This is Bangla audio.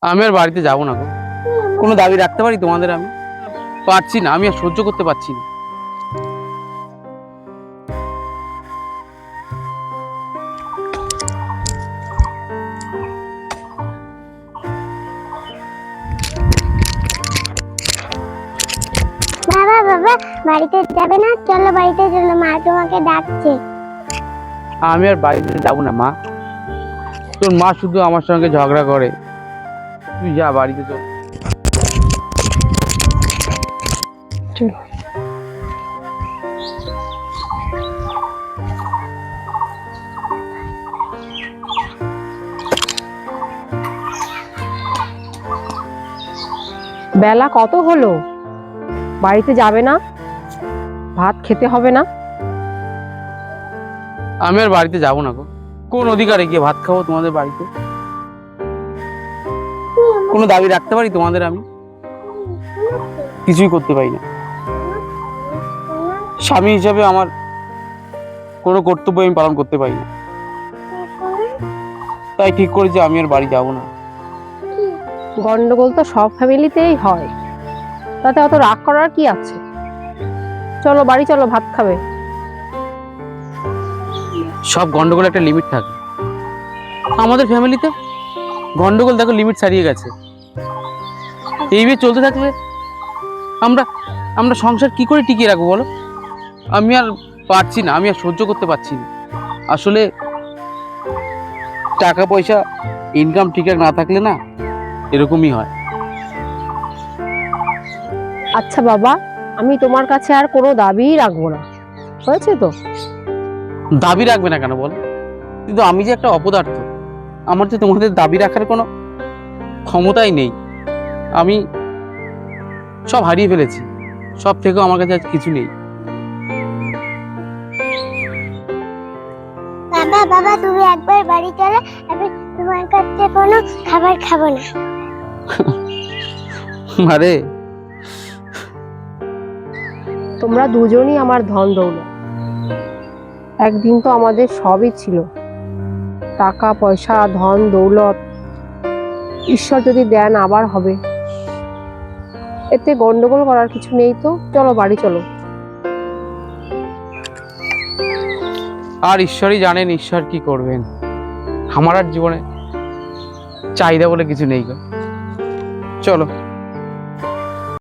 আমি আর বাড়িতে যাব না গো। কোনো দাবি রাখতে পারি তোমাদের? আমি পারছি না, আমি আর সহ্য করতে পারছি না। বাবা বাবা বাড়িতে যাবে না? চলো বাড়িতে চলো, মা তোমাকে ডাকছে। আমি আর বাড়িতে যাব না মা। তোর মা শুধু আমার সঙ্গে ঝগড়া করে। তুই যা, বাড়িতে চল। বেলা কত হলো? বাড়িতে যাবে না? ভাত খেতে হবে না? আমি আর বাড়িতে যাব না গো। কোন অধিকারে গিয়ে ভাত খাবো তোমাদের বাড়িতে? কোনো দাবি রাখতে পারি তোমাদের? আমি কিছুই করতে পারি না। স্বামী হিসাবে আমার কোনো কর্তব্য আমি পালন করতে পারি না। তাই ঠিক করেছি আমি আর বাড়ি যাব না। গন্ডগোল তো সব ফ্যামিলিতেই হয়, তাতে অত রাগ করার কি আছে? চলো বাড়ি চলো, ভাত খাবে। সব গন্ডগোল একটা লিমিট থাকে। আমাদের ফ্যামিলিতে গন্ডগোল দেখো লিমিট ছাড়িয়ে গেছে। এইভাবে চলতে থাকলে আমরা আমরা সংসার কি করে টিকিয়ে রাখবো বলো? আমি আর পারছি না, আমি আর সহ্য করতে পারছি না। আসলে টাকা পয়সা ইনকাম ঠিকঠাক না থাকলে না এরকমই হয়। আচ্ছা বাবা, আমি তোমার কাছে আর কোনো দাবিই রাখবো না, হয়েছে তো? দাবি রাখবে না কেন বল? কিন্তু আমি যে একটা অপদার্থ, আমার যে তোমাদের দাবি রাখার কোনো ক্ষমতাই নেই। আমি সব হারিয়ে ফেলেছি, সব থেকেও আমার কাছে আজ কিছু নেই। বাবা বাবা তুমি একবার বাড়ি চলো, আমি তোমার কাছে কোনো খাবার খাবো না। আরে তোমরা দুজনই আমার ধন দৌলত। একদিন তো আমাদের সবই ছিল, টাকা পয়সা ধন দৌলত। ঈশ্বর যদি দেন আবার হবে, এতে গন্ডগোল করার কিছু নেই তো। চলো বাড়ি চলো। আর ঈশ্বরই জানেন ঈশ্বর কি করবেন। আমার আর জীবনে চাহিদা বলে কিছু নেই গো। চলো।